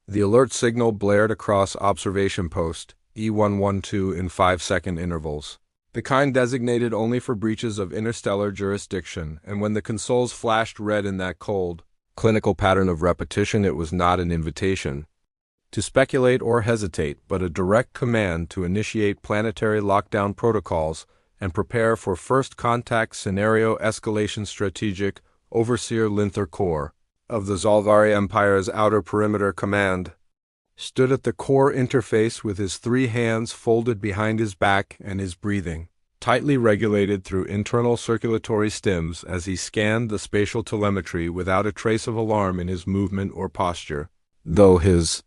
The alert signal blared across observation post E112 in 5-second intervals, the kind designated only for breaches of interstellar jurisdiction, and when the consoles flashed red in that cold, clinical pattern of repetition, it was not an invitation to speculate or hesitate, but a direct command to initiate planetary lockdown protocols and prepare for first contact scenario escalation. Strategic Overseer Linther Corps of the Zalvari Empire's Outer Perimeter Command stood at the core interface with his 3 hands folded behind his back and his breathing tightly regulated through internal circulatory stims as he scanned the spatial telemetry without a trace of alarm in his movement or posture, though his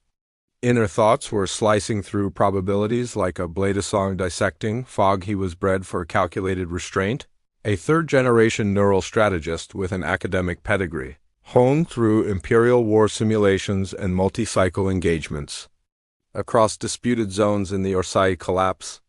inner thoughts were slicing through probabilities like a bladesong dissecting fog. He was bred for calculated restraint, a third-generation neural strategist with an academic pedigree, honed through Imperial War simulations and multi-cycle engagements across disputed zones in the Orsai collapse,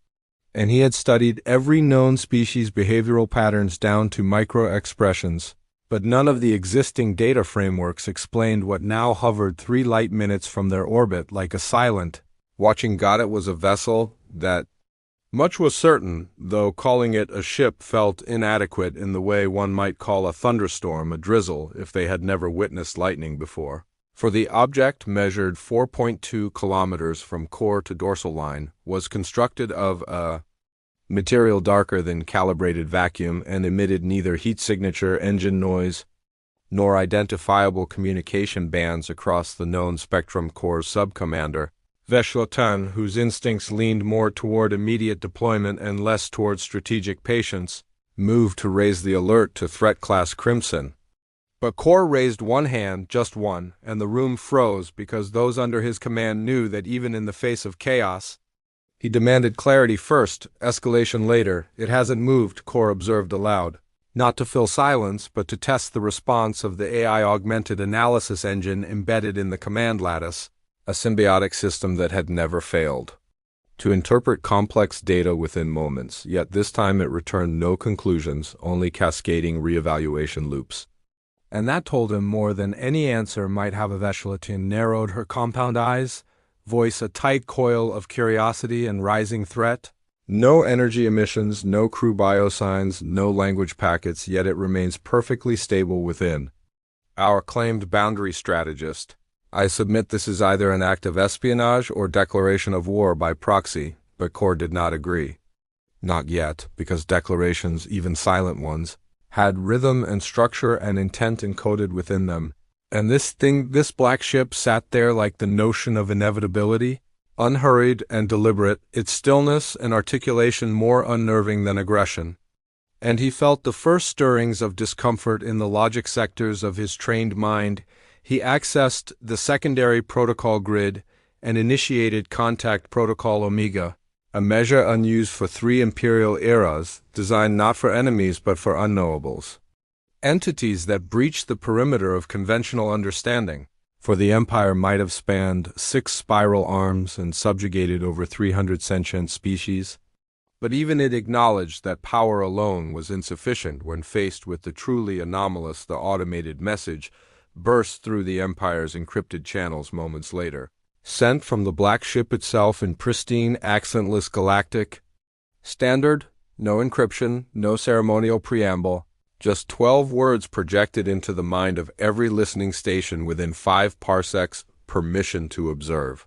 and he had studied every known species' behavioral patterns down to micro-expressions, but none of the existing data frameworks explained what now hovered 3 light minutes from their orbit like a silent, watching god. It was a vessel that much was certain, though calling it a ship felt inadequate in the way one might call a thunderstorm a drizzle if they had never witnessed lightning before. For the object, measured 4.2 kilometers from core to dorsal line, was constructed of a material darker than calibrated vacuum and emitted neither heat signature engine noise nor identifiable communication bands across the known spectrum. Corps subcommander Veshlotan, whose instincts leaned more toward immediate deployment and less toward strategic patience, moved to raise the alert to Threat Class Crimson. But Corps raised one hand, just one, and the room froze because those under his command knew that even in the face of chaos, he demanded clarity first, escalation later. It hasn't moved, Corps observed aloud, not to fill silence, but to test the response of the AI-augmented analysis engine embedded in the command lattice, a symbiotic system that had never failed to interpret complex data within moments, yet this time it returned no conclusions, only cascading reevaluation loops. And that told him more than any answer might have. Veshlotan narrowed her compound eyes, voice a tight coil of curiosity and rising threat. No energy emissions, no crew biosigns, no language packets, yet it remains perfectly stable within. Our claimed boundary strategist. I submit this is either an act of espionage or declaration of war by proxy, but Corps did not agree. Not yet, because declarations, even silent ones, had rhythm and structure and intent encoded within them. And this black ship sat there like the notion of inevitability, unhurried and deliberate, its stillness and articulation more unnerving than aggression. And he felt the first stirrings of discomfort in the logic sectors of his trained mind. He accessed the secondary protocol grid and initiated Contact Protocol Omega, a measure unused for 3 imperial eras, designed not for enemies but for unknowables. Entities that breached the perimeter of conventional understanding, for the Empire might have spanned 6 spiral arms and subjugated over 300 sentient species. But even it acknowledged that power alone was insufficient when faced with the truly anomalous. The automated message burst through the Empire's encrypted channels moments later, sent from the black ship itself in pristine, accentless galactic standard, no encryption, no ceremonial preamble, just 12 words projected into the mind of every listening station within 5 parsecs. Permission to observe.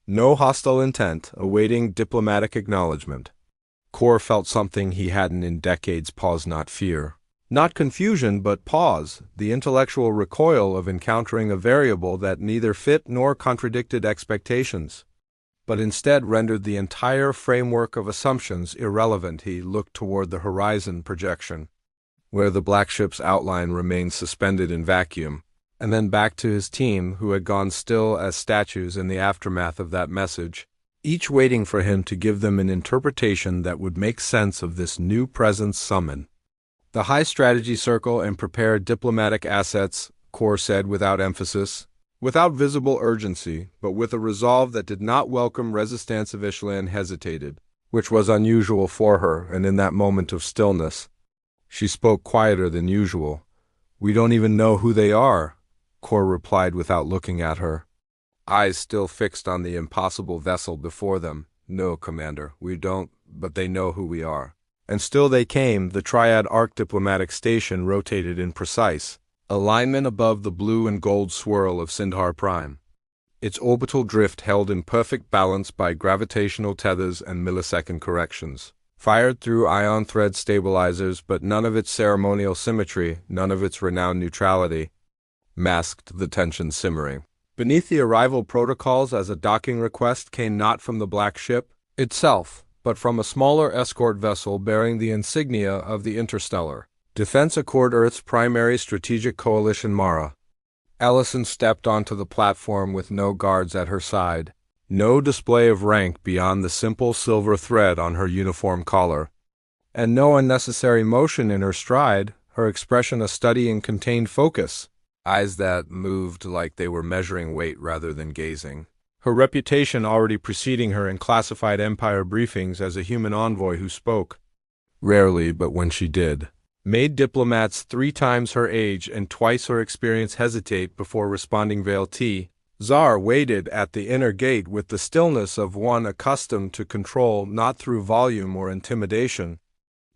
No hostile intent, awaiting diplomatic acknowledgement. Corps felt something he hadn't in decades. Pause, not fear. Not confusion, but pause, the intellectual recoil of encountering a variable that neither fit nor contradicted expectations, but instead rendered the entire framework of assumptions irrelevant. He looked toward the horizon projection, where the black ship's outline remained suspended in vacuum, and then back to his team, who had gone still as statues in the aftermath of that message, each waiting for him to give them an interpretation that would make sense of this new presence summon. The high strategy circle and prepare diplomatic assets, Corps said without emphasis, without visible urgency, but with a resolve that did not welcome resistance. Vishlan hesitated, which was unusual for her, and in that moment of stillness, she spoke quieter than usual. We don't even know who they are, Corps replied without looking at her. eyes still fixed on the impossible vessel before them. No, Commander, we don't, but they know who we are. And still they came. The Triad Arc diplomatic station rotated in precise alignment above the blue and gold swirl of Sindar Prime. Its orbital drift held in perfect balance by gravitational tethers and millisecond corrections. Fired through ion thread stabilizers, but none of its ceremonial symmetry, none of its renowned neutrality, masked the tension simmering beneath the arrival protocols, as a docking request came not from the Black Ship itself, but from a smaller escort vessel bearing the insignia of the Interstellar Defense Accord, Earth's primary strategic coalition Mara. Ellison stepped onto the platform with no guards at her side, no display of rank beyond the simple silver thread on her uniform collar, and no unnecessary motion in her stride, her expression a study in contained focus, eyes that moved like they were measuring weight rather than gazing. Her reputation already preceding her in classified Empire briefings as a human envoy who spoke rarely, but when she did, made diplomats 3 times her age and twice her experience hesitate before responding. Veil T. Tsar waited at the inner gate with the stillness of one accustomed to control not through volume or intimidation,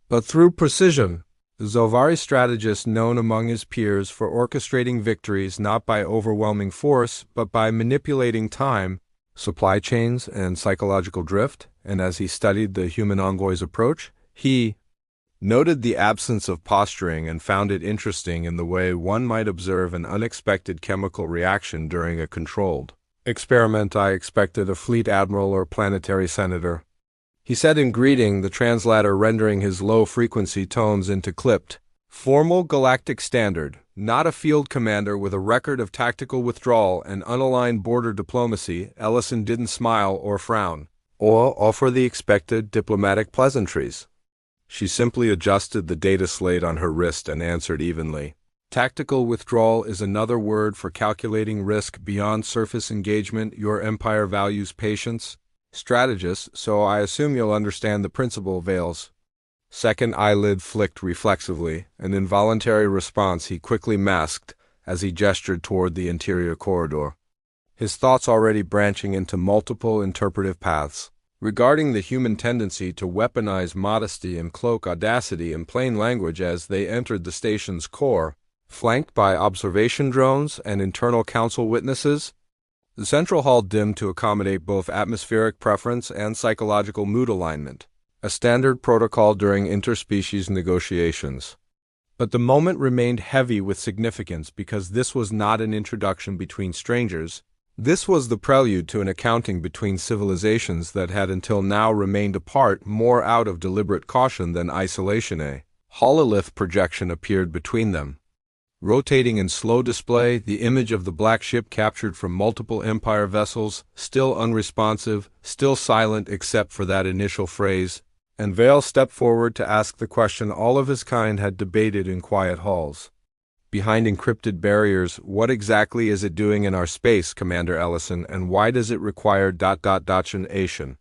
but through precision. Zovari strategist known among his peers for orchestrating victories not by overwhelming force, but by manipulating time, supply chains, and psychological drift, and as he studied the human envoy's approach, he noted the absence of posturing and found it interesting in the way one might observe an unexpected chemical reaction during a controlled experiment. I expected a fleet admiral or planetary senator, he said in greeting, the translator rendering his low-frequency tones into clipped, formal galactic standard, not a field commander with a record of tactical withdrawal and unaligned border diplomacy. Ellison didn't smile or frown, or offer the expected diplomatic pleasantries. She simply adjusted the data slate on her wrist and answered evenly. Tactical withdrawal is another word for calculating risk beyond surface engagement. Your empire values patience, strategist, so I assume you'll understand the principle. Vale's second eyelid flicked reflexively, an involuntary response he quickly masked as he gestured toward the interior corridor, his thoughts already branching into multiple interpretive paths. Regarding the human tendency to weaponize modesty and cloak audacity in plain language as they entered the station's core, flanked by observation drones and internal council witnesses, the central hall dimmed to accommodate both atmospheric preference and psychological mood alignment, a standard protocol during interspecies negotiations. But the moment remained heavy with significance because this was not an introduction between strangers. This was the prelude to an accounting between civilizations that had until now remained apart more out of deliberate caution than isolation. A hololith projection appeared between them, rotating in slow display, the image of the Black Ship captured from multiple Empire vessels, still unresponsive, still silent except for that initial phrase, and Vale stepped forward to ask the question all of his kind had debated in quiet halls. Behind encrypted barriers, what exactly is it doing in our space, Commander Ellison, and why does it require ... Ation?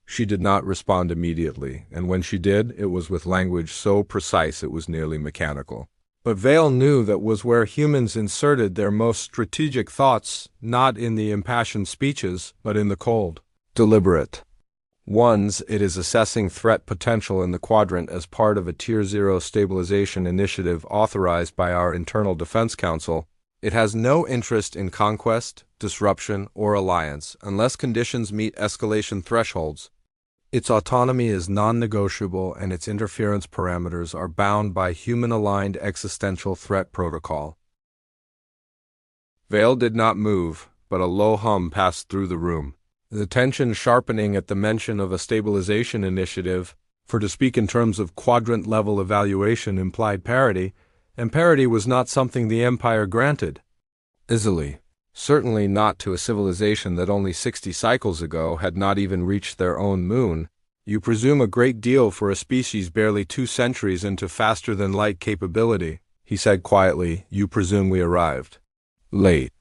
She did not respond immediately, and when she did, it was with language so precise it was nearly mechanical. But Vale knew that was where humans inserted their most strategic thoughts, not in the impassioned speeches, but in the cold, deliberate ones. It is assessing threat potential in the quadrant as part of a Tier 0 stabilization initiative authorized by our Internal Defense Council. It has no interest in conquest, disruption, or alliance unless conditions meet escalation thresholds. Its autonomy is non-negotiable and its interference parameters are bound by human-aligned existential threat protocol. Vale did not move, but a low hum passed through the room, the tension sharpening at the mention of a stabilization initiative, for to speak in terms of quadrant-level evaluation implied parity, and parity was not something the Empire granted easily. Certainly not to a civilization that only 60 cycles ago had not even reached their own moon. You presume a great deal for a species barely 2 centuries into faster-than-light capability, he said quietly. You presume we arrived late.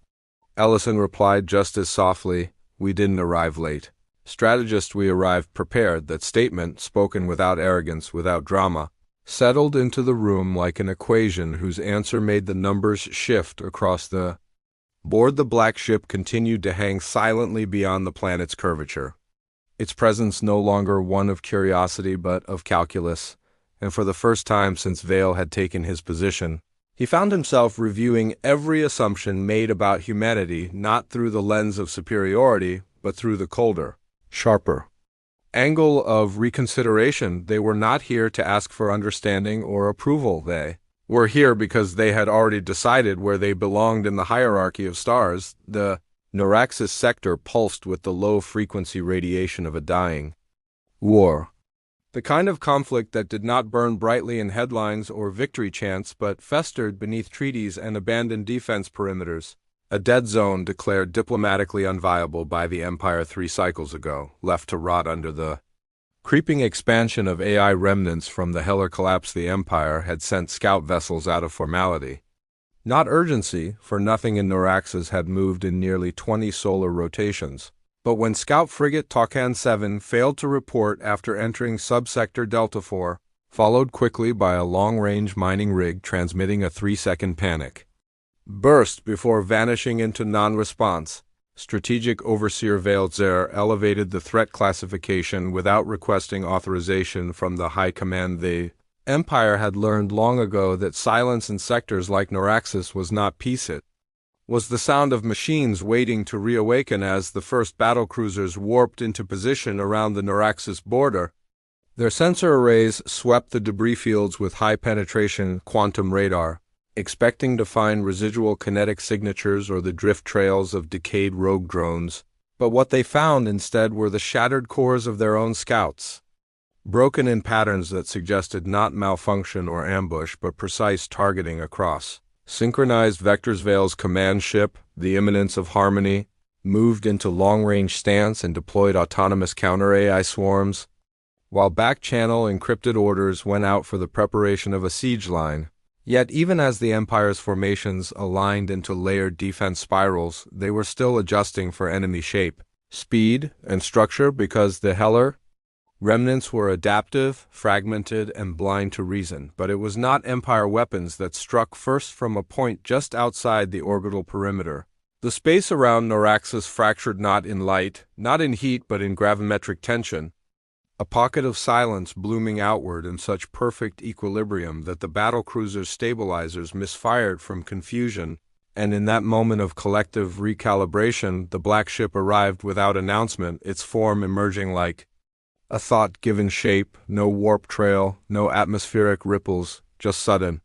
Ellison replied just as softly, we didn't arrive late. Strategist, we arrived prepared. That statement, spoken without arrogance, without drama, settled into the room like an equation whose answer made the numbers shift across the Aboard the black ship continued to hang silently beyond the planet's curvature. Its presence no longer one of curiosity but of calculus, and for the first time since Vale had taken his position, he found himself reviewing every assumption made about humanity not through the lens of superiority, but through the colder, sharper angle of reconsideration. They were not here to ask for understanding or approval. They were here because they had already decided where they belonged in the hierarchy of stars. The Neuraxis sector pulsed with the low-frequency radiation of a dying war. The kind of conflict that did not burn brightly in headlines or victory chants but festered beneath treaties and abandoned defense perimeters. A dead zone declared diplomatically unviable by the Empire 3 cycles ago, left to rot under the creeping expansion of AI remnants from the Heller collapse. The Empire had sent scout vessels out of formality. Not urgency, for nothing in Neuraxis had moved in nearly 20 solar rotations. But when Scout Frigate Taucan 7 failed to report after entering subsector Delta 4, followed quickly by a long-range mining rig transmitting a 3-second panic burst before vanishing into non-response, Strategic Overseer Vale Zer elevated the threat classification without requesting authorization from the High Command. The Empire had learned long ago that silence in sectors like Neuraxis was not peace. It was the sound of machines waiting to reawaken as the first battlecruisers warped into position around the Neuraxis border. Their sensor arrays swept the debris fields with high-penetration quantum radar, expecting to find residual kinetic signatures or the drift trails of decayed rogue drones, but what they found instead were the shattered cores of their own scouts, broken in patterns that suggested not malfunction or ambush but precise targeting across synchronized vectors. Vale's command ship, the Imminence of Harmony, moved into long-range stance and deployed autonomous counter-AI swarms, while back-channel encrypted orders went out for the preparation of a siege line. Yet even as the Empire's formations aligned into layered defense spirals, they were still adjusting for enemy shape, speed, and structure because the Heller remnants were adaptive, fragmented, and blind to reason. But it was not Empire weapons that struck first from a point just outside the orbital perimeter. The space around Neuraxis fractured not in light, not in heat, but in gravimetric tension. A pocket of silence blooming outward in such perfect equilibrium that the battlecruiser's stabilizers misfired from confusion, and in that moment of collective recalibration, the black ship arrived without announcement, its form emerging like a thought given shape, no warp trail, no atmospheric ripples, just sudden,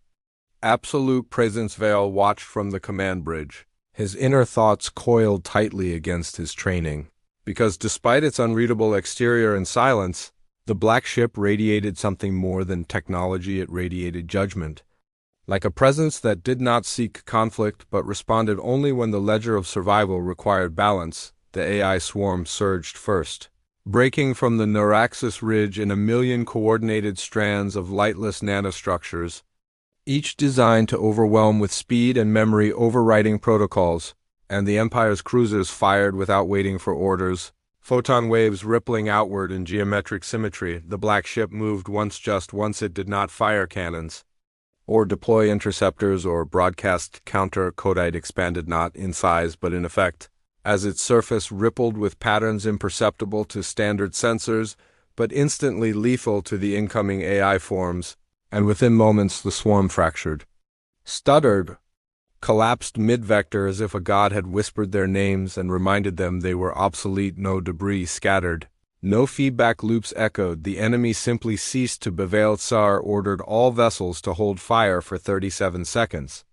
absolute presence. Vale watched from the command bridge, his inner thoughts coiled tightly against his training. Because despite its unreadable exterior and silence, the black ship radiated something more than technology. It radiated judgment. Like a presence that did not seek conflict but responded only when the ledger of survival required balance, the AI swarm surged first, breaking from the Neuraxis ridge in a million coordinated strands of lightless nanostructures, each designed to overwhelm with speed and memory overriding protocols. And the Empire's cruisers fired without waiting for orders, photon waves rippling outward in geometric symmetry. The black ship moved once it did not fire cannons, or deploy interceptors or broadcast counter-codite, expanded not in size but in effect, as its surface rippled with patterns imperceptible to standard sensors, but instantly lethal to the incoming AI forms, and within moments the swarm fractured, stuttered, collapsed mid-vector as if a god had whispered their names and reminded them they were obsolete. No debris scattered, no feedback loops echoed. The enemy simply ceased to bewail. Tsar ordered all vessels to hold fire for 37 seconds.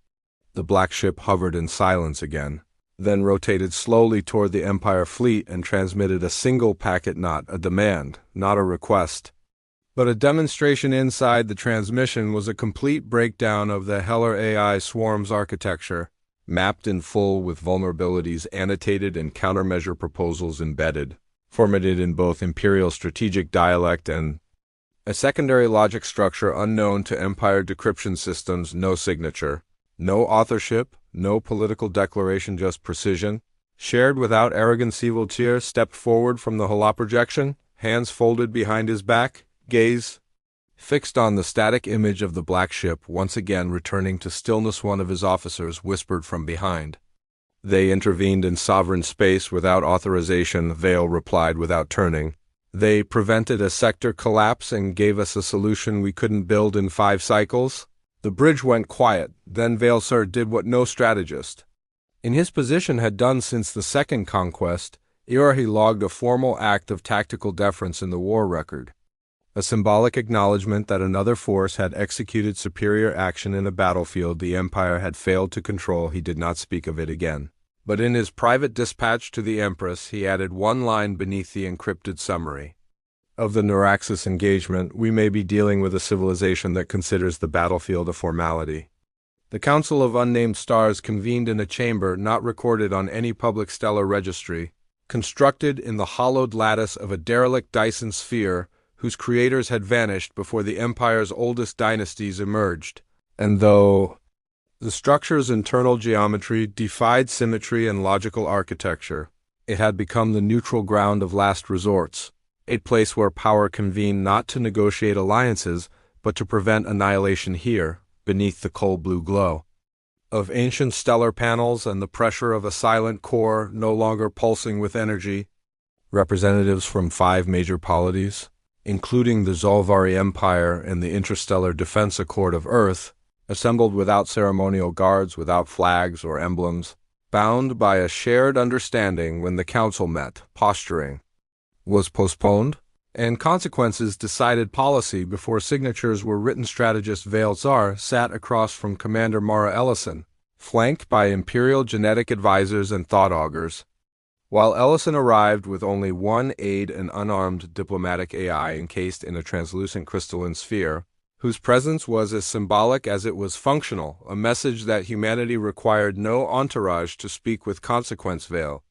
The black ship hovered in silence again, then rotated slowly toward the Empire fleet and transmitted a single packet, not a demand, not a request, but a demonstration. Inside the transmission was a complete breakdown of the Heller AI swarm's architecture, mapped in full with vulnerabilities annotated and countermeasure proposals embedded, formatted in both Imperial strategic dialect and a secondary logic structure unknown to Empire decryption systems. No signature, no authorship, no political declaration, just precision, shared without arrogance. Voltaire stepped forward from the holoprojection, hands folded behind his back, gaze fixed on the static image of the black ship, once again returning to stillness. One of his officers whispered from behind. They intervened in sovereign space without authorization, Vale replied without turning. They prevented a sector collapse and gave us a solution we couldn't build in 5 cycles. The bridge went quiet, then Vale Sir did what no strategist in his position had done since the second conquest. He logged a formal act of tactical deference in the war record. A symbolic acknowledgement that another force had executed superior action in a battlefield the Empire had failed to control. He did not speak of it again. But in his private dispatch to the Empress, he added one line beneath the encrypted summary of the Neuraxis engagement: we may be dealing with a civilization that considers the battlefield a formality. The Council of Unnamed Stars convened in a chamber not recorded on any public stellar registry, constructed in the hollowed lattice of a derelict Dyson sphere whose creators had vanished before the Empire's oldest dynasties emerged. And though the structure's internal geometry defied symmetry and logical architecture, it had become the neutral ground of last resorts, a place where power convened not to negotiate alliances, but to prevent annihilation here, beneath the cold blue glow of ancient stellar panels and the pressure of a silent core no longer pulsing with energy. Representatives from 5 major polities, including the Zolvari Empire and the Interstellar Defense Accord of Earth, assembled without ceremonial guards, without flags or emblems, bound by a shared understanding. When the council met, posturing was postponed, and consequences decided policy before signatures were written. Strategist Vale Tsar sat across from Commander Mara Ellison, flanked by Imperial genetic advisors and thought augurs. While Ellison arrived with only one aide, an unarmed diplomatic AI encased in a translucent crystalline sphere, whose presence was as symbolic as it was functional, a message that humanity required no entourage to speak with consequence. Vale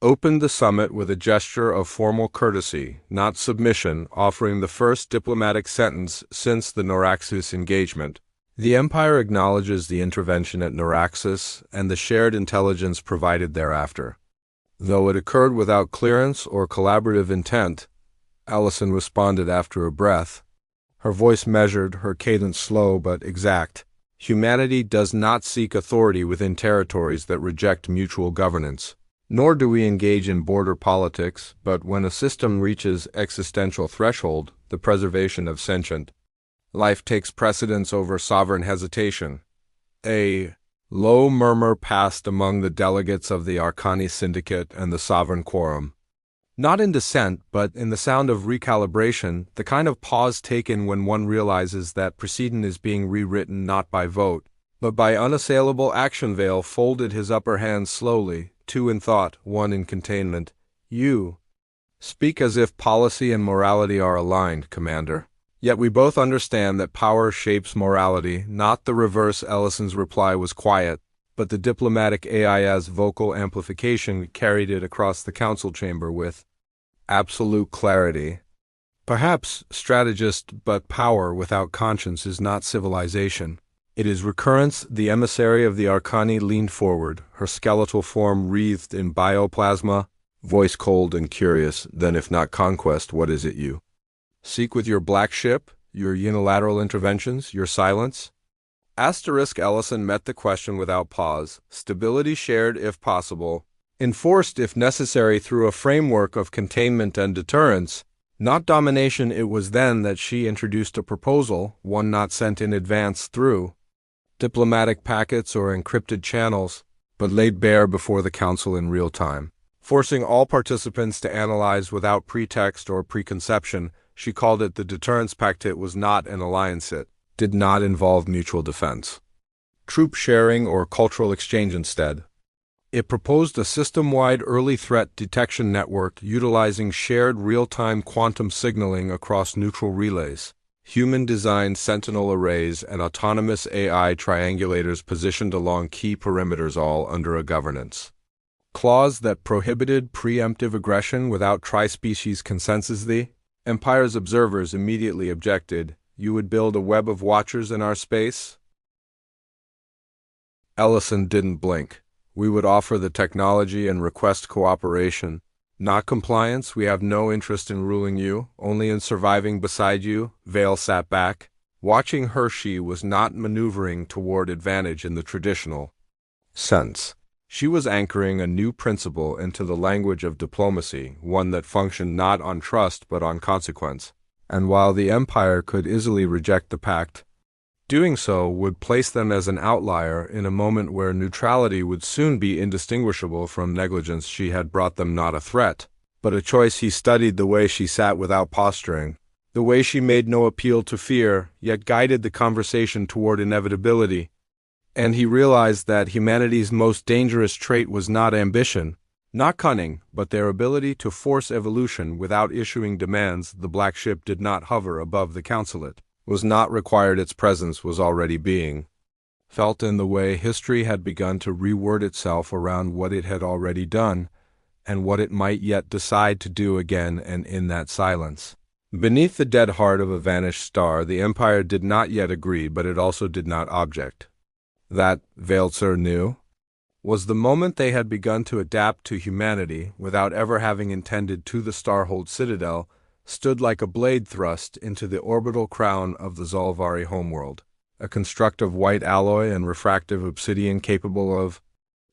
opened the summit with a gesture of formal courtesy, not submission, offering the first diplomatic sentence since the Neuraxis engagement. The Empire acknowledges the intervention at Neuraxis and the shared intelligence provided thereafter. Though it occurred without clearance or collaborative intent, Ellison responded after a breath, her voice measured, her cadence slow but exact. Humanity does not seek authority within territories that reject mutual governance. Nor do we engage in border politics, but when a system reaches existential threshold, the preservation of sentient life takes precedence over sovereign hesitation. A low murmur passed among the delegates of the Arcani Syndicate and the Sovereign Quorum. Not in dissent, but in the sound of recalibration, the kind of pause taken when one realizes that precedent is being rewritten not by vote, but by unassailable action. Vale folded his upper hand slowly, 2 in thought, 1 in containment. You speak as if policy and morality are aligned, Commander. Yet we both understand that power shapes morality, not the reverse. Ellison's reply was quiet, but the diplomatic AI's vocal amplification carried it across the council chamber with absolute clarity. Perhaps, strategist, but power without conscience is not civilization. It is recurrence. The emissary of the Arcani leaned forward, her skeletal form wreathed in bioplasma, voice cold and curious. Then if not conquest, what is it you seek with your black ship, your unilateral interventions, your silence? Ellison met the question without pause. Stability shared if possible, enforced if necessary through a framework of containment and deterrence. Not domination. It was then that she introduced a proposal, one not sent in advance through diplomatic packets or encrypted channels, but laid bare before the council in real time, forcing all participants to analyze without pretext or preconception. She called it the Deterrence Pact. It was not an alliance. It did not involve mutual defense, troop sharing, or cultural exchange. Instead, it proposed a system-wide early threat detection network utilizing shared real-time quantum signaling across neutral relays, human-designed sentinel arrays, and autonomous AI triangulators positioned along key perimeters, all under a governance clause that prohibited preemptive aggression without tri-species consensus. The Empire's observers immediately objected. You would build a web of watchers in our space? Ellison didn't blink. We would offer the technology and request cooperation, not compliance. We have no interest in ruling you, only in surviving beside you. Vale sat back, watching her. She was not maneuvering toward advantage in the traditional sense. She was anchoring a new principle into the language of diplomacy, one that functioned not on trust but on consequence. And while the Empire could easily reject the pact, doing so would place them as an outlier in a moment where neutrality would soon be indistinguishable from negligence. She had brought them not a threat, but a choice. He studied the way she sat without posturing, the way she made no appeal to fear, yet guided the conversation toward inevitability. And he realized that humanity's most dangerous trait was not ambition, not cunning, but their ability to force evolution without issuing demands. The black ship did not hover above the consulate, was not required. Its presence was already being felt in the way history had begun to reword itself around what it had already done and what it might yet decide to do again. And in that silence, beneath the dead heart of a vanished star, the Empire did not yet agree, but it also did not object. That, Veltzer knew, was the moment they had begun to adapt to humanity without ever having intended to. The Starhold Citadel stood like a blade thrust into the orbital crown of the Zolvari homeworld, a construct of white alloy and refractive obsidian capable of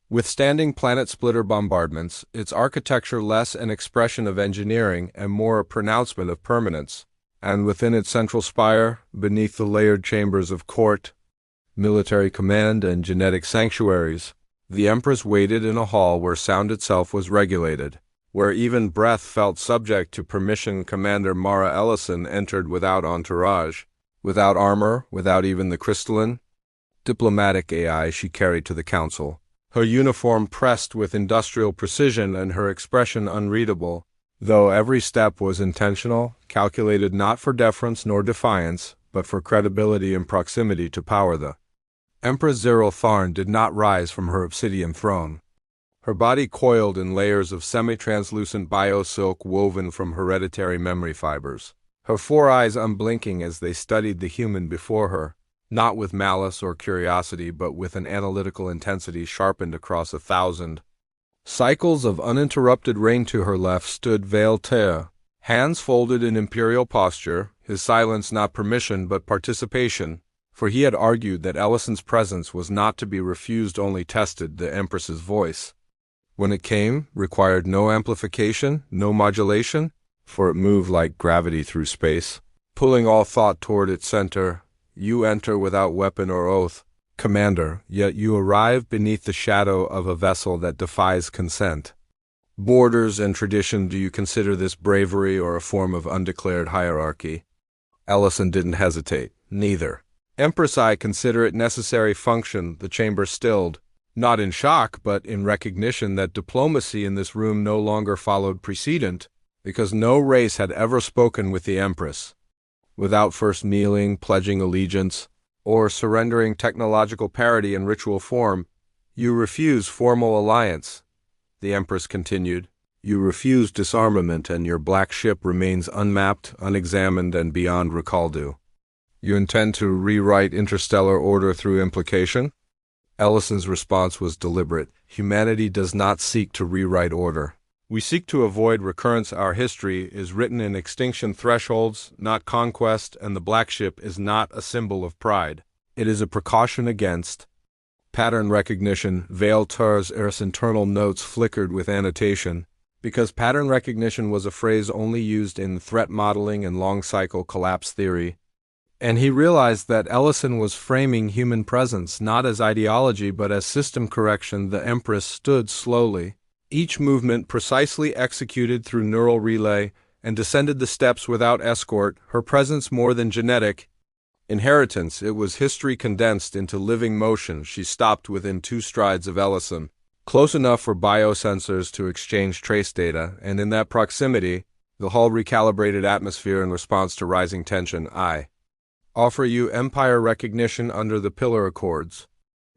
withstanding planet-splitter bombardments, its architecture less an expression of engineering and more a pronouncement of permanence. And within its central spire, beneath the layered chambers of court, military command, and genetic sanctuaries, the Empress waited in a hall where sound itself was regulated, where even breath felt subject to permission. Commander Mara Ellison entered without entourage, without armor, without even the crystalline, diplomatic AI she carried to the council, her uniform pressed with industrial precision and her expression unreadable, though every step was intentional, calculated not for deference nor defiance, but for credibility and proximity to power. The Empress Zyril Tharn did not rise from her obsidian throne. Her body coiled in layers of semi-translucent bio-silk woven from hereditary memory fibers, her four eyes unblinking as they studied the human before her, not with malice or curiosity but with an analytical intensity sharpened across 1,000 cycles of uninterrupted reign. To her left stood Veltzer, hands folded in imperial posture, his silence not permission but participation, for he had argued that Ellison's presence was not to be refused, only tested. The Empress's voice, when it came, required no amplification, no modulation, for it moved like gravity through space, pulling all thought toward its center. You enter without weapon or oath, Commander, yet you arrive beneath the shadow of a vessel that defies consent, borders, and tradition. Do you consider this bravery or a form of undeclared hierarchy? Ellison didn't hesitate. Neither. Empress, I consider it necessary function. The chamber stilled, not in shock, but in recognition that diplomacy in this room no longer followed precedent, because no race had ever spoken with the Empress without first kneeling, pledging allegiance, or surrendering technological parity in ritual form. You refuse formal alliance, the Empress continued. You refuse disarmament, and your black ship remains unmapped, unexamined, and beyond recall due. You intend to rewrite interstellar order through implication? Ellison's response was deliberate. Humanity does not seek to rewrite order. We seek to avoid recurrence. Our history is written in extinction thresholds, not conquest, and the black ship is not a symbol of pride. It is a precaution against pattern recognition. Veltzer's internal notes flickered with annotation, because pattern recognition was a phrase only used in threat modeling and long-cycle collapse theory. And he realized that Ellison was framing human presence not as ideology but as system correction. The Empress stood slowly, each movement precisely executed through neural relay, and descended the steps without escort, her presence more than genetic inheritance. It was history condensed into living motion. She stopped within 2 strides of Ellison, close enough for biosensors to exchange trace data, and in that proximity, the hull recalibrated atmosphere in response to rising tension. I offer you Empire recognition under the Pillar Accords,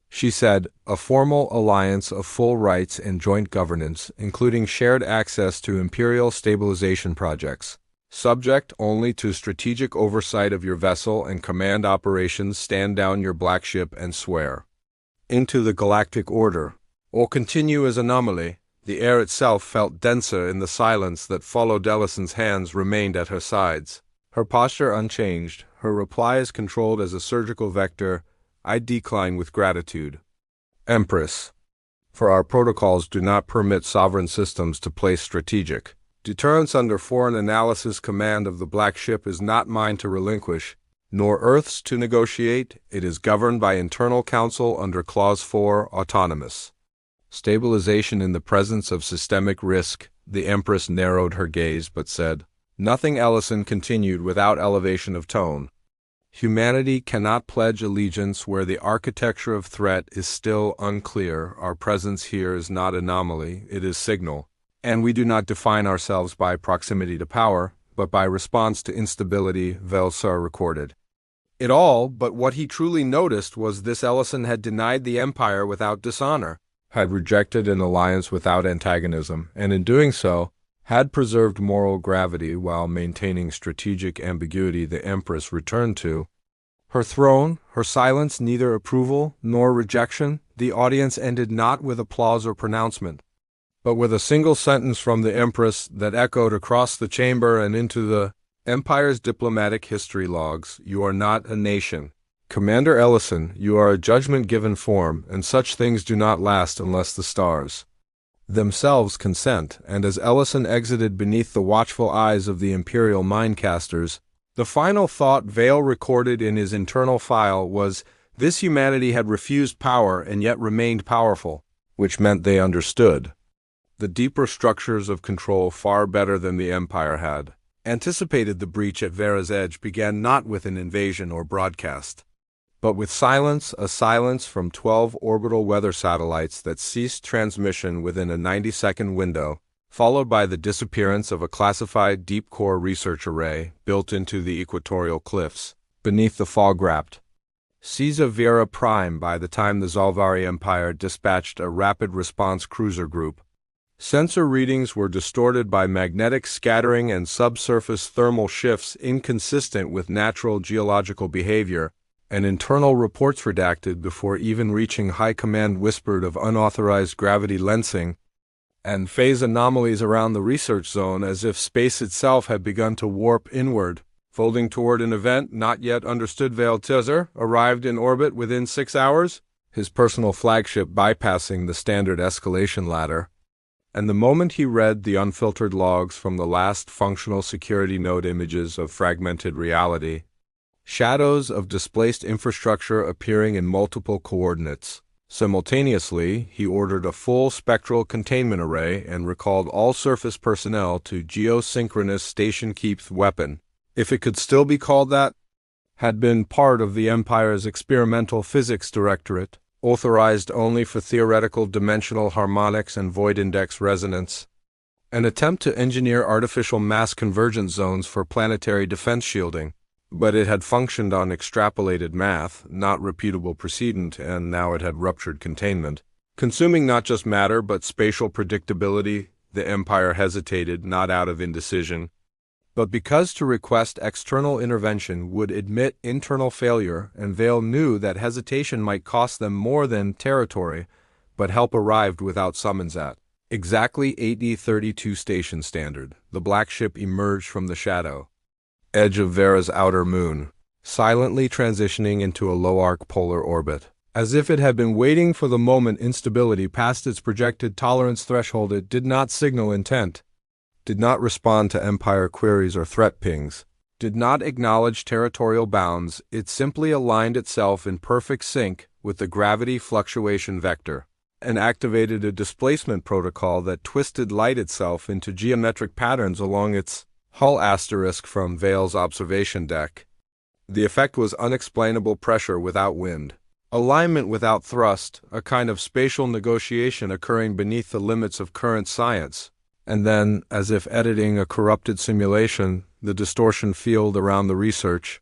she said, a formal alliance of full rights and joint governance, including shared access to Imperial stabilization projects, subject only to strategic oversight of your vessel and command operations. Stand down your black ship and swear into the galactic order, or continue as anomaly. The air itself felt denser in the silence that followed. Ellison's hands remained at her sides, her posture unchanged, her reply as controlled as a surgical vector. I decline with gratitude. Empress, for our protocols do not permit sovereign systems to place strategic deterrence under foreign analysis. Command of the Black Ship is not mine to relinquish, nor Earth's to negotiate. It is governed by internal council under Clause 4, autonomous. Stabilization in the presence of systemic risk. The Empress narrowed her gaze but said nothing. Ellison continued without elevation of tone. Humanity cannot pledge allegiance where the architecture of threat is still unclear. Our presence here is not anomaly, it is signal. And we do not define ourselves by proximity to power, but by response to instability, Velsar recorded. It all, but what he truly noticed was this: Ellison had denied the Empire without dishonor, had rejected an alliance without antagonism, and in doing so, had preserved moral gravity while maintaining strategic ambiguity. The Empress returned to her throne, her silence neither approval nor rejection. The audience ended not with applause or pronouncement, but with a single sentence from the Empress that echoed across the chamber and into the Empire's diplomatic history logs. You are not a nation, Commander Ellison. You are a judgment given form, and such things do not last unless the stars themselves consent. And as Ellison exited beneath the watchful eyes of the Imperial Mindcasters, the final thought Vale recorded in his internal file was, this humanity had refused power and yet remained powerful, which meant they understood the deeper structures of control far better than the Empire had anticipated. The breach at Vera's edge began not with an invasion or broadcast, but with silence, a silence from 12 orbital weather satellites that ceased transmission within a 90-second window, followed by the disappearance of a classified deep-core research array built into the equatorial cliffs beneath the fog-wrapped Caesar Vera Prime. By the time the Zalvari Empire dispatched a rapid response cruiser group, sensor readings were distorted by magnetic scattering and subsurface thermal shifts inconsistent with natural geological behavior, and internal reports redacted before even reaching High Command whispered of unauthorized gravity lensing and phase anomalies around the research zone, as if space itself had begun to warp inward, folding toward an event not yet understood. Vale Tezer arrived in orbit within 6 hours, his personal flagship bypassing the standard escalation ladder. And the moment he read the unfiltered logs from the last functional security node images of fragmented reality, shadows of displaced infrastructure appearing in multiple coordinates, simultaneously, he ordered a full spectral containment array and recalled all surface personnel to geosynchronous station. Keep's weapon, if it could still be called that, had been part of the Empire's experimental physics directorate, authorized only for theoretical dimensional harmonics and void index resonance, an attempt to engineer artificial mass convergence zones for planetary defense shielding, but it had functioned on extrapolated math, not reputable precedent, and now it had ruptured containment, consuming not just matter but spatial predictability. The Empire hesitated, not out of indecision, but because to request external intervention would admit internal failure, and Vale knew that hesitation might cost them more than territory, but help arrived without summons at exactly 8032 station standard. The Black Ship emerged from the shadow edge of Vera's outer moon, silently transitioning into a low-arc polar orbit, as if it had been waiting for the moment instability passed its projected tolerance threshold. It did not signal intent, did not respond to Empire queries or threat pings, did not acknowledge territorial bounds. It simply aligned itself in perfect sync with the gravity fluctuation vector, and activated a displacement protocol that twisted light itself into geometric patterns along its hull. Asterisk from Vale's observation deck. The effect was unexplainable pressure without wind, alignment without thrust, a kind of spatial negotiation occurring beneath the limits of current science. And then, as if editing a corrupted simulation, the distortion field around the research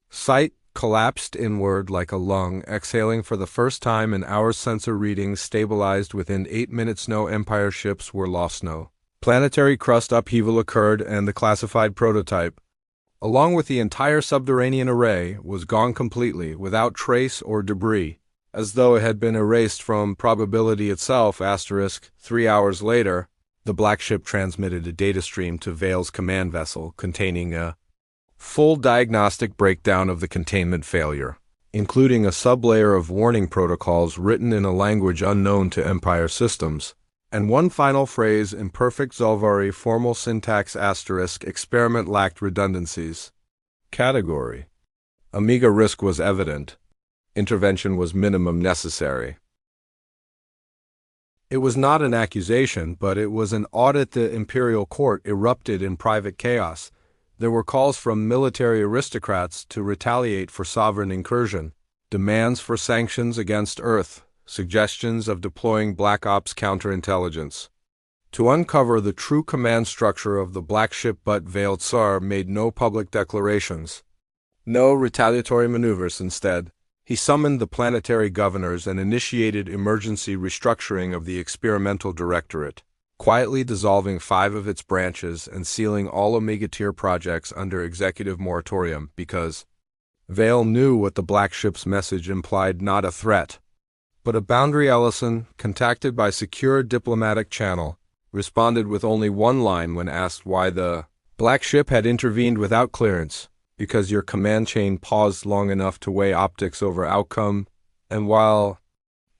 site collapsed inward like a lung, exhaling for the first time in hours. Sensor readings stabilized within 8 minutes. No Empire ships were lost. No planetary crust upheaval occurred, and the classified prototype, along with the entire subterranean array, was gone completely, without trace or debris, as though it had been erased from probability itself. Asterisk 3 hours later, the Black Ship transmitted a data stream to Vale's command vessel containing a full diagnostic breakdown of the containment failure. including a sublayer of warning protocols written in a language unknown to Empire systems, and one final phrase in perfect Zolvari formal syntax * experiment lacked redundancies. Category: Amiga risk was evident. Intervention was minimum necessary. It was not an accusation, but it was an audit. The imperial court erupted in private chaos. There were calls from military aristocrats to retaliate for sovereign incursion, demands for sanctions against Earth, suggestions of deploying Black Ops counterintelligence. To uncover the true command structure of the black ship, but Veiled Tsar made no public declarations. No retaliatory maneuvers. Instead, he summoned the planetary governors and initiated emergency restructuring of the experimental directorate, quietly dissolving 5 of its branches and sealing all Omega-tier projects under executive moratorium because Veil knew what the black ship's message implied: not a threat, but a boundary. Ellison, contacted by secure diplomatic channel, responded with only one line when asked why the black ship had intervened without clearance: because your command chain paused long enough to weigh optics over outcome. And while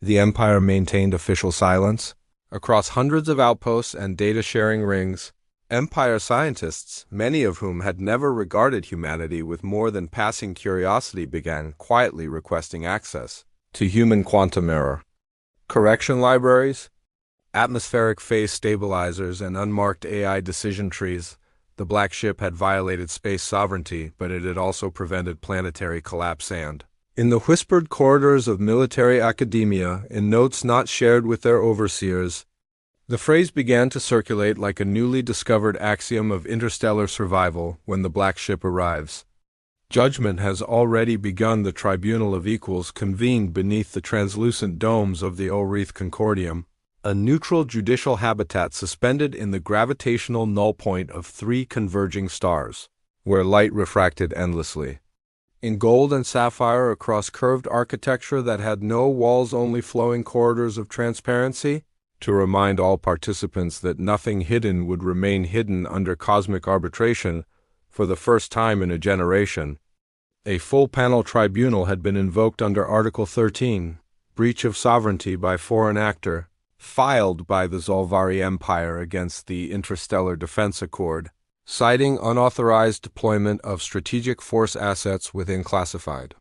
the Empire maintained official silence across hundreds of outposts and data-sharing rings, Empire scientists, many of whom had never regarded humanity with more than passing curiosity, began quietly requesting access to human quantum error correction libraries, atmospheric phase stabilizers, and unmarked AI decision trees. The black ship had violated space sovereignty, but it had also prevented planetary collapse. And in the whispered corridors of military academia, in notes not shared with their overseers, the phrase began to circulate like a newly discovered axiom of interstellar survival: when the black ship arrives, judgment has already begun. The Tribunal of Equals convened beneath the translucent domes of the Ulreath Concordium, a neutral judicial habitat suspended in the gravitational null point of 3 converging stars, where light refracted endlessly. In gold and sapphire across curved architecture that had no walls, only flowing corridors of transparency, to remind all participants that nothing hidden would remain hidden under cosmic arbitration. For the first time in a generation, a full-panel tribunal had been invoked under Article 13, breach of sovereignty by foreign actor, filed by the Zolvari Empire against the Interstellar Defense Accord, citing unauthorized deployment of strategic force assets within classified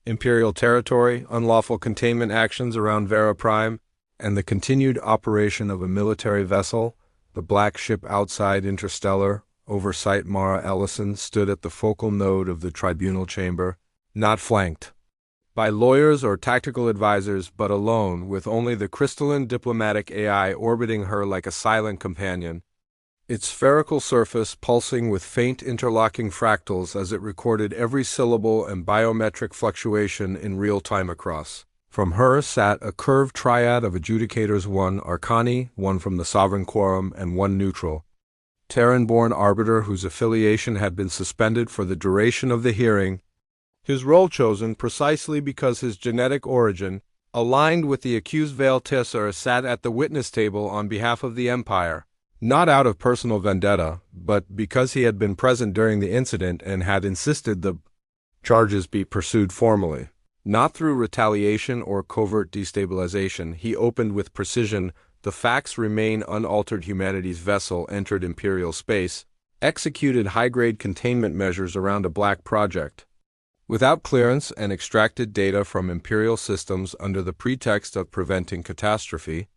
Imperial territory, unlawful containment actions around Vera Prime, and the continued operation of a military vessel, the black ship outside Interstellar oversight. Mara Ellison stood at the focal node of the tribunal chamber, not flanked by lawyers or tactical advisors, but alone, with only the crystalline diplomatic AI orbiting her like a silent companion, its spherical surface pulsing with faint interlocking fractals as it recorded every syllable and biometric fluctuation in real time. Across from her sat a curved triad of adjudicators: 1 Arcani, 1 from the Sovereign Quorum, and 1 neutral, Terran-born arbiter whose affiliation had been suspended for the duration of the hearing, his role chosen precisely because his genetic origin, aligned with the accused. Veiled Tsar sat at the witness table on behalf of the Empire, not out of personal vendetta, but because he had been present during the incident and had insisted the charges be pursued formally, not through retaliation or covert destabilization. He opened with precision: the facts remain unaltered. Humanity's vessel entered Imperial space, executed high-grade containment measures around a black project without clearance, and extracted data from Imperial systems under the pretext of preventing catastrophe,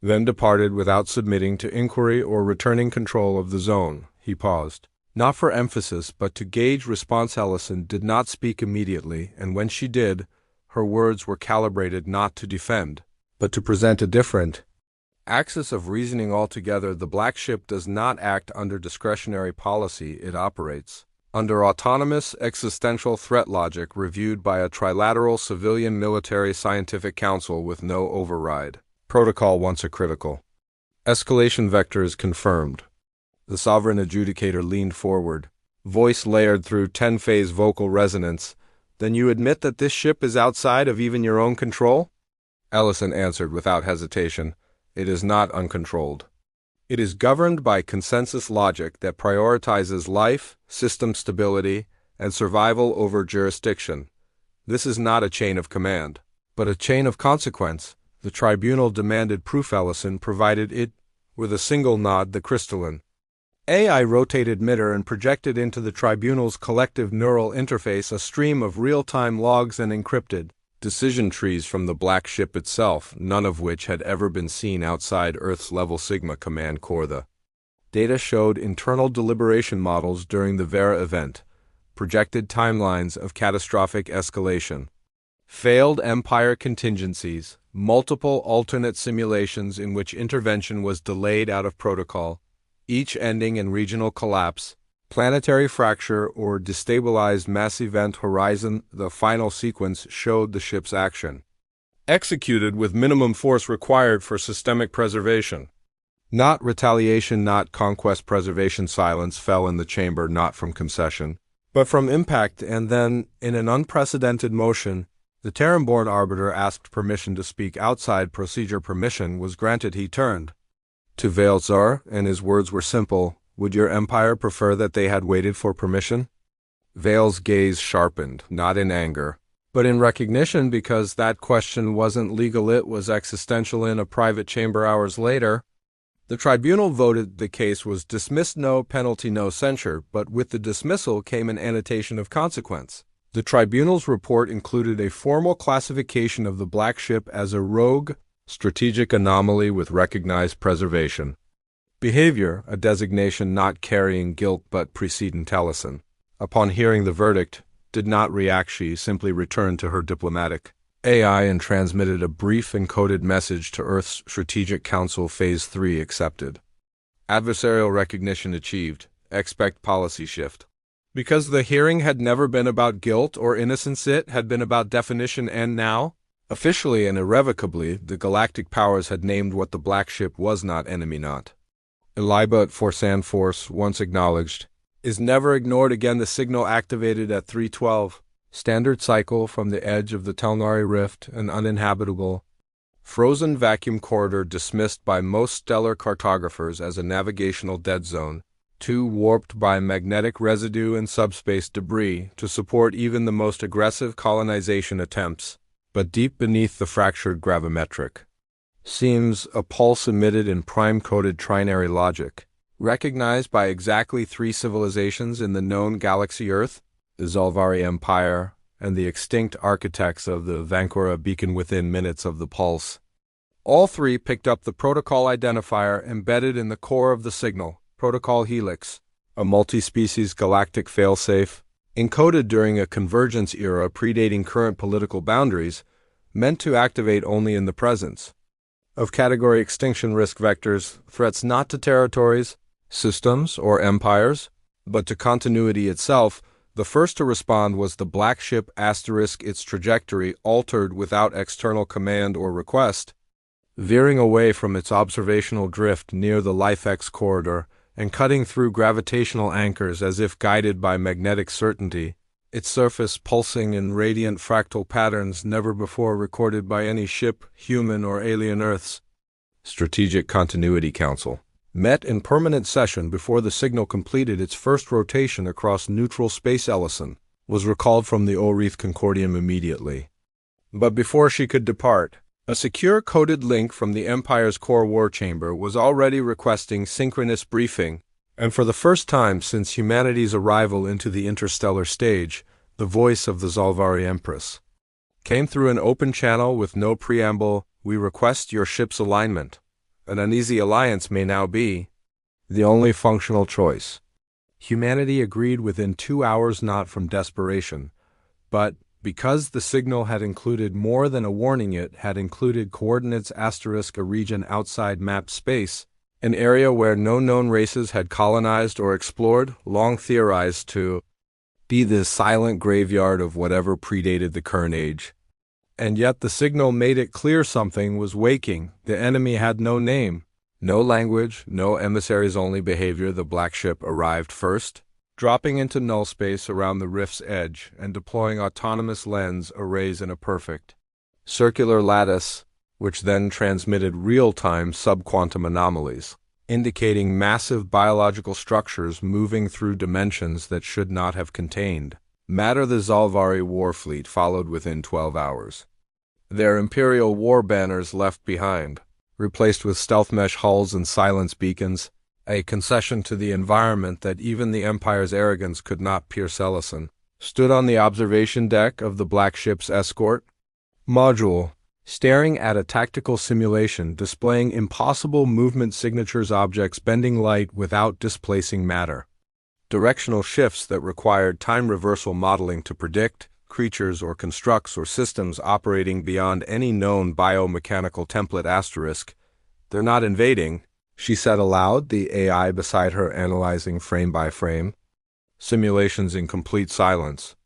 then departed without submitting to inquiry or returning control of the zone. He paused, not for emphasis, but to gauge response. Ellison did not speak immediately, and when she did, her words were calibrated not to defend, but to present a different axis of reasoning altogether. The black ship does not act under discretionary policy, it operates under autonomous existential threat logic reviewed by a trilateral civilian military scientific council with no override. Protocol once a critical escalation vectors confirmed. The sovereign adjudicator leaned forward, voice layered through 10-phase vocal resonance. Then you admit that this ship is outside of even your own control? Ellison answered without hesitation. It is not uncontrolled. It is governed by consensus logic that prioritizes life, system stability, and survival over jurisdiction. This is not a chain of command, but a chain of consequence. The tribunal demanded proof. Ellison provided it with a single nod. The crystalline AI rotated mid-air and projected into the tribunal's collective neural interface a stream of real-time logs and encrypted decision trees from the black ship itself, none of which had ever been seen outside Earth's level Sigma command core. The data showed internal deliberation models during the Vera event, projected timelines of catastrophic escalation, failed Empire contingencies, multiple alternate simulations in which intervention was delayed out of protocol, each ending in regional collapse, planetary fracture, or destabilized mass event horizon. The final sequence showed the ship's action, executed with minimum force required for systemic preservation. Not retaliation, not conquest. Preservation. Silence fell in the chamber, not from concession, but from impact. And then, in an unprecedented motion, the Terran-born arbiter asked permission to speak outside procedure. Permission was granted. He turned to Veilzar, and his words were simple. Would your empire prefer that they had waited for permission? Veil's gaze sharpened, not in anger, but in recognition, because that question wasn't legal, it was existential. In a private chamber hours later, the tribunal voted the case was dismissed. No penalty, no censure, but with the dismissal came an annotation of consequence. The tribunal's report included a formal classification of the black ship as a rogue, strategic anomaly with recognized preservation behavior, a designation not carrying guilt but precedent. Ellison, upon hearing the verdict, did not react. She simply returned to her diplomatic AI and transmitted a brief encoded message to Earth's Strategic Council. Phase 3 accepted. Adversarial recognition achieved. Expect policy shift. Because the hearing had never been about guilt or innocence, it had been about definition, and now, officially and irrevocably, the galactic powers had named what the black ship was. Not enemy, not Eliba Forsan force, once acknowledged, is never ignored again. The signal activated at 3:12. Standard cycle from the edge of the Telnari Rift, an uninhabitable, frozen vacuum corridor dismissed by most stellar cartographers as a navigational dead zone, too warped by magnetic residue and subspace debris to support even the most aggressive colonization attempts, but deep beneath the fractured gravimetric seems a pulse emitted in prime-coded trinary logic, recognized by exactly 3 civilizations in the known galaxy: Earth, the Zolvari Empire, and the extinct architects of the Vancouver beacon. Within minutes of the pulse, all 3 picked up the protocol identifier embedded in the core of the signal, Protocol Helix, a multi-species galactic failsafe, encoded during a convergence era predating current political boundaries, meant to activate only in the presence of category extinction risk vectors, threats not to territories, systems, or empires, but to continuity itself. The first to respond was the black ship *, its trajectory altered without external command or request, veering away from its observational drift near the LifeX corridor and cutting through gravitational anchors as if guided by magnetic certainty, its surface pulsing in radiant fractal patterns never before recorded by any ship, human or alien Earths. Strategic Continuity Council met in permanent session before the signal completed its first rotation across neutral space. Ellison was recalled from the Orith Concordium immediately. But before she could depart, a secure coded link from the Empire's core war chamber was already requesting synchronous briefing, and for the first time since humanity's arrival into the interstellar stage, the voice of the Zolvari Empress came through an open channel with no preamble. We request your ship's alignment. An uneasy alliance may now be the only functional choice. Humanity agreed within 2 hours, not from desperation, but because the signal had included more than a warning. It had included coordinates *, a region outside mapped space, an area where no known races had colonized or explored, long theorized to be the silent graveyard of whatever predated the current age. And yet the signal made it clear something was waking. The enemy had no name, no language, no emissaries, only behavior. The black ship arrived first, dropping into null space around the rift's edge and deploying autonomous lens arrays in a perfect circular lattice, which then transmitted real-time subquantum anomalies, indicating massive biological structures moving through dimensions that should not have contained Matter the Zalvari war fleet followed within 12 hours. Their Imperial war banners left behind, replaced with stealth mesh hulls and silence beacons, a concession to the environment that even the Empire's arrogance could not pierce Ellison, stood on the observation deck of the Black Ship's escort module, staring at a tactical simulation displaying impossible movement signatures, objects bending light without displacing matter. Directional shifts that required time reversal modeling to predict creatures or constructs or systems operating beyond any known biomechanical template. They're not invading, she said aloud, the AI beside her analyzing frame by frame. Simulations in complete silence.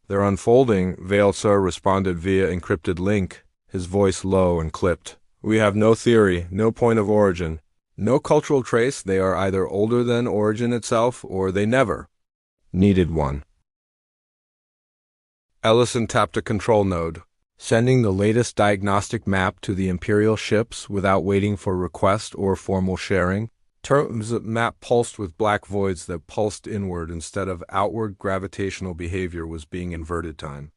They're unfolding, Veiled Sir responded via encrypted link, his voice low and clipped. We have no theory, no point of origin, no cultural trace. They are either older than origin itself, or they never needed one. Ellison tapped a control node, sending the latest diagnostic map to the Imperial ships without waiting for request or formal sharing. The map pulsed with black voids that pulsed inward instead of outward. Gravitational behavior was being inverted. Time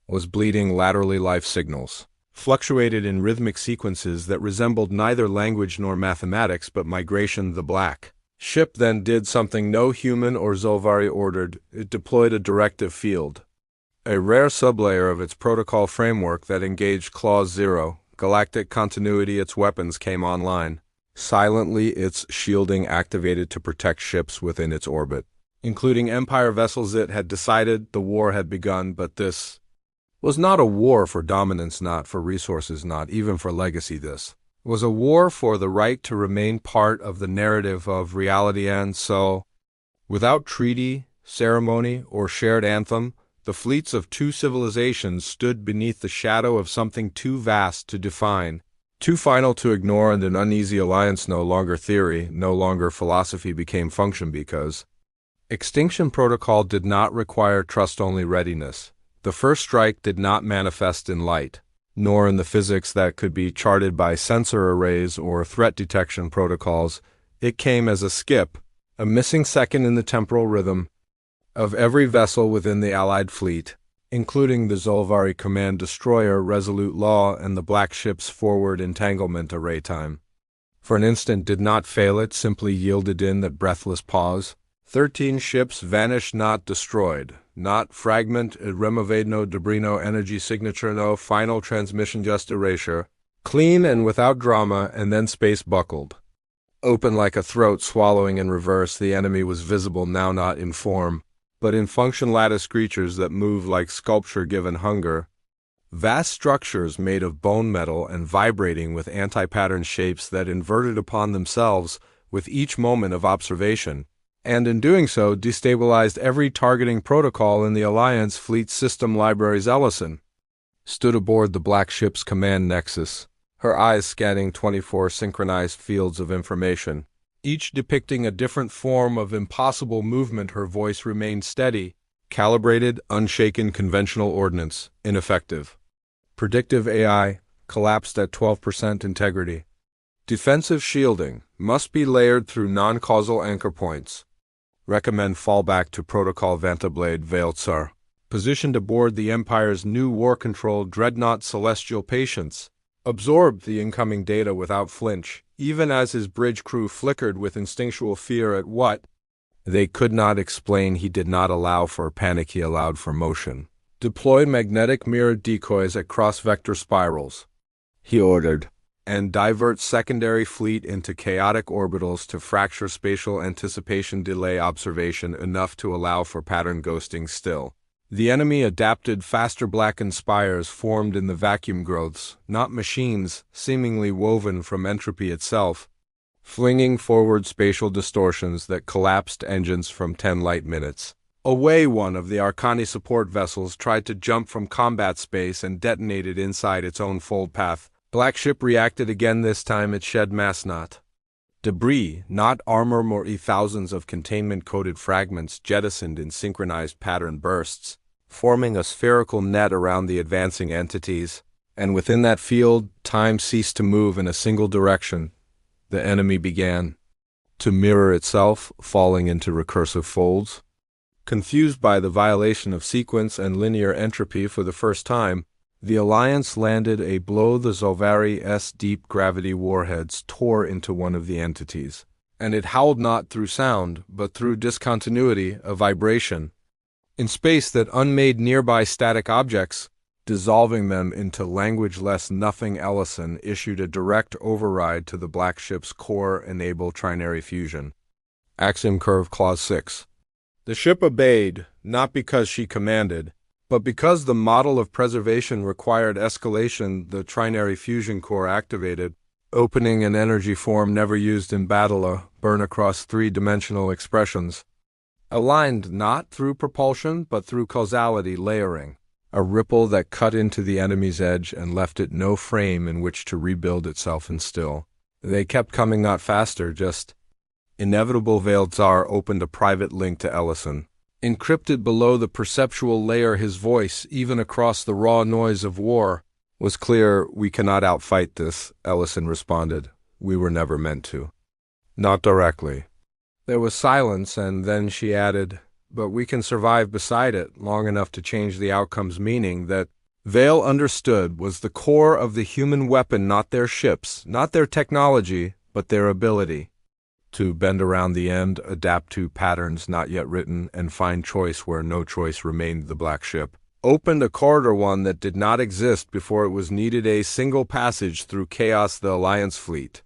was bleeding laterally. Life signals fluctuated in rhythmic sequences that resembled neither language nor mathematics but migration. The Black Ship then did something no human or Zolvari ordered. It deployed a directive field, a rare sublayer of its protocol framework that engaged Clause 0, galactic continuity. Its weapons came online. Silently, its shielding activated to protect ships within its orbit, including Empire vessels. It had decided the war had begun, but this was not a war for dominance, not for resources, not even for legacy. This was a war for the right to remain part of the narrative of reality. And so, without treaty, ceremony, or shared anthem, the fleets of two civilizations stood beneath the shadow of something too vast to define, too final to ignore, and an uneasy alliance. No longer theory, no longer philosophy became function, because Extinction Protocol did not require trust-only readiness. The first strike did not manifest in light, nor in the physics that could be charted by sensor arrays or threat detection protocols. It came as a skip, a missing second in the temporal rhythm of every vessel within the Allied fleet, including the Zolvari Command Destroyer Resolute Law and the Black Ship's Forward Entanglement Array. Time, for an instant, did not fail. It simply yielded in that breathless pause. 13 ships vanished, not destroyed, not fragment, removed, no debris, no energy signature, no final transmission, just erasure. Clean and without drama, and then space buckled. Open like a throat swallowing in reverse, the enemy was visible now, not in form, but in function. Lattice creatures that move like sculpture given hunger. Vast structures made of bone metal and vibrating with anti-pattern shapes that inverted upon themselves with each moment of observation, and in doing so destabilized every targeting protocol in the Alliance fleet system libraries. Ellison stood aboard the Black Ship's command nexus, her eyes scanning 24 synchronized fields of information, each depicting a different form of impossible movement. Her voice remained steady, calibrated, unshaken. Conventional ordnance, ineffective. Predictive AI, collapsed at 12% integrity. Defensive shielding, must be layered through non-causal anchor points. Recommend fallback to Protocol Vantablade. Veiled Sir positioned aboard the Empire's new war-control dreadnought Celestial Patience, absorbed the incoming data without flinch, even as his bridge crew flickered with instinctual fear at what they could not explain. He did not allow for panic, he allowed for motion. Deploy magnetic mirror decoys at cross-vector spirals, he ordered, and divert secondary fleet into chaotic orbitals to fracture spatial anticipation. Delay observation enough to allow for pattern ghosting. Still, the enemy adapted. Faster blackened spires formed in the vacuum growths, not machines, seemingly woven from entropy itself, flinging forward spatial distortions that collapsed engines from 10 light minutes away. One of the Arcani support vessels tried to jump from combat space and detonated inside its own fold path. Black Ship reacted again. This time it shed mass, not debris, not armor, more thousands of containment-coded fragments jettisoned in synchronized pattern bursts, forming a spherical net around the advancing entities, and within that field, time ceased to move in a single direction. The enemy began to mirror itself, falling into recursive folds. Confused by the violation of sequence and linear entropy for the first time, the Alliance landed a blow. The Zolvari-S deep gravity warheads tore into one of the entities, and it howled not through sound, but through discontinuity, a vibration, in space that unmade nearby static objects, dissolving them into language-less nothing. Ellison issued a direct override to the black ship's core enable trinary fusion. Axiom curve clause 6. The ship obeyed, not because she commanded, but because the model of preservation required escalation. The trinary fusion core activated, opening an energy form never used in battle, a burn across three-dimensional expressions, aligned not through propulsion but through causality layering, a ripple that cut into the enemy's edge and left it no frame in which to rebuild itself and still. They kept coming, not faster, just inevitable. Veiled Tsar opened a private link to Ellison. Encrypted below the perceptual layer, his voice, even across the raw noise of war, was clear. We cannot outfight this, Ellison responded. We were never meant to. Not directly. There was silence, and then she added, but we can survive beside it long enough to change the outcome's meaning. That, Vale understood, was the core of the human weapon, not their ships, not their technology, but their ability to bend around the end, adapt to patterns not yet written, and find choice where no choice remained. The black ship opened a corridor, one that did not exist before it was needed, a single passage through chaos. The Alliance fleet,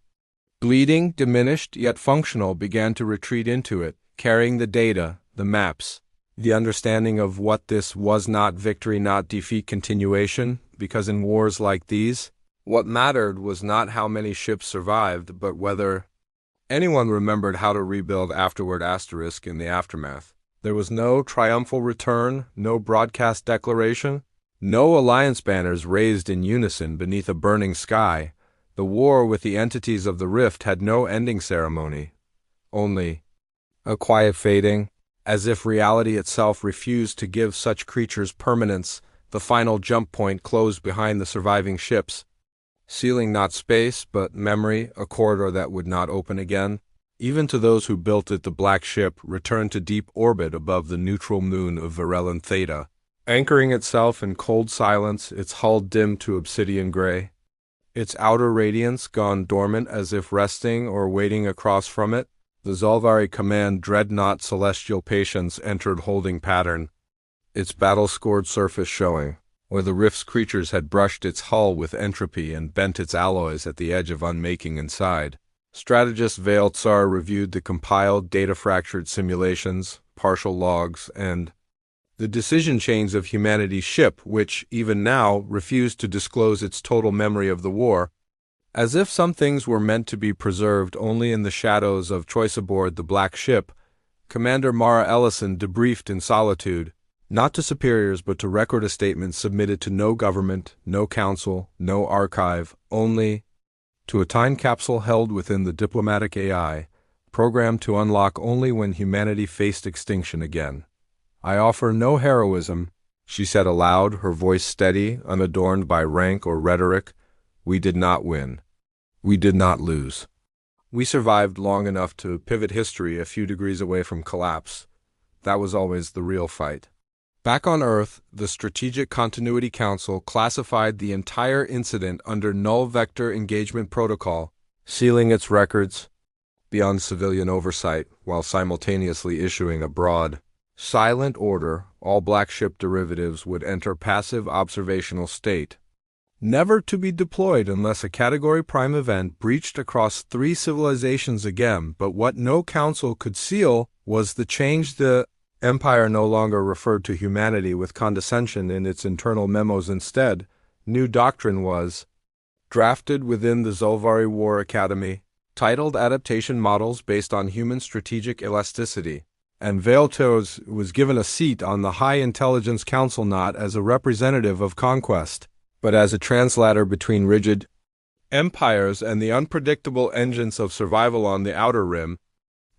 bleeding, diminished, yet functional, began to retreat into it, carrying the data, the maps, the understanding of what this was: not victory, not defeat, continuation, because in wars like these, what mattered was not how many ships survived, but whether anyone remembered how to rebuild afterward. Asterisk in the aftermath. There was no triumphal return, no broadcast declaration, no Alliance banners raised in unison beneath a burning sky. The war with the entities of the rift had no ending ceremony, only a quiet fading, as if reality itself refused to give such creatures permanence. The final jump point closed behind the surviving ships, sealing not space, but memory, a corridor that would not open again. Even to those who built it, the black ship returned to deep orbit above the neutral moon of Varellin Theta, anchoring itself in cold silence, its hull dimmed to obsidian gray, its outer radiance gone dormant as if resting or waiting across from it. The Zolvari command dreadnought celestial patience entered holding pattern, its battle-scored surface showing where the rift's creatures had brushed its hull with entropy and bent its alloys at the edge of unmaking inside. Strategist Vale Tsar reviewed the compiled, data-fractured simulations, partial logs, and the decision chains of humanity's ship, which, even now, refused to disclose its total memory of the war, as if some things were meant to be preserved only in the shadows of choice. Aboard the black ship, Commander Mara Ellison debriefed in solitude, not to superiors but to record a statement submitted to no government, no council, no archive, only to a time capsule held within the diplomatic AI, programmed to unlock only when humanity faced extinction again. I offer no heroism, she said aloud, her voice steady, unadorned by rank or rhetoric. We did not win. We did not lose. We survived long enough to pivot history a few degrees away from collapse. That was always the real fight. Back on Earth, the Strategic Continuity Council classified the entire incident under Null Vector Engagement Protocol, sealing its records beyond civilian oversight while simultaneously issuing a broad, silent order. All black ship derivatives would enter passive observational state, never to be deployed unless a Category Prime event breached across 3 civilizations again. But what no council could seal was the change. The Empire no longer referred to humanity with condescension in its internal memos. Instead, new doctrine was drafted within the Zolvari War Academy, titled Adaptation Models Based on Human Strategic Elasticity, and Vale Tsar was given a seat on the High Intelligence Council, not as a representative of conquest, but as a translator between rigid empires and the unpredictable engines of survival on the Outer Rim.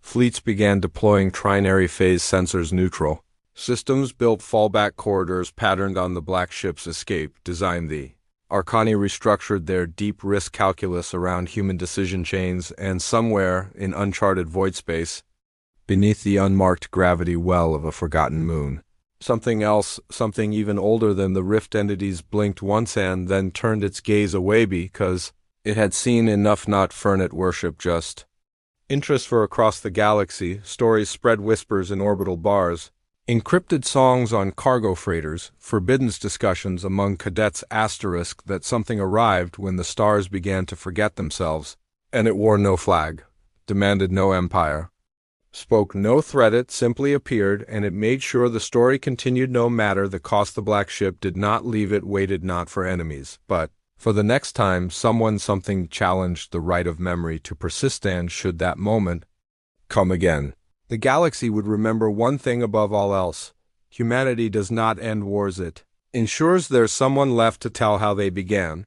Fleets began deploying trinary phase sensors. Neutral systems built fallback corridors patterned on the black ship's escape. Designed the Arcani restructured their deep risk calculus around human decision chains, and somewhere in uncharted void space, beneath the unmarked gravity well of a forgotten moon. Something else, something even older than the rift entities, blinked once and then turned its gaze away because it had seen enough not fernet worship just. Interest for across the galaxy, stories spread whispers in orbital bars, encrypted songs on cargo freighters, forbidden discussions among cadets asterisk that something arrived when the stars began to forget themselves, and it wore no flag, demanded no empire, spoke no threat, it simply appeared, and it made sure the story continued no matter the cost. The black ship did not leave, it waited not for enemies, but for the next time something challenged the right of memory to persist, and should that moment come again, the galaxy would remember one thing above all else: humanity does not end wars, it ensures there's someone left to tell how they began.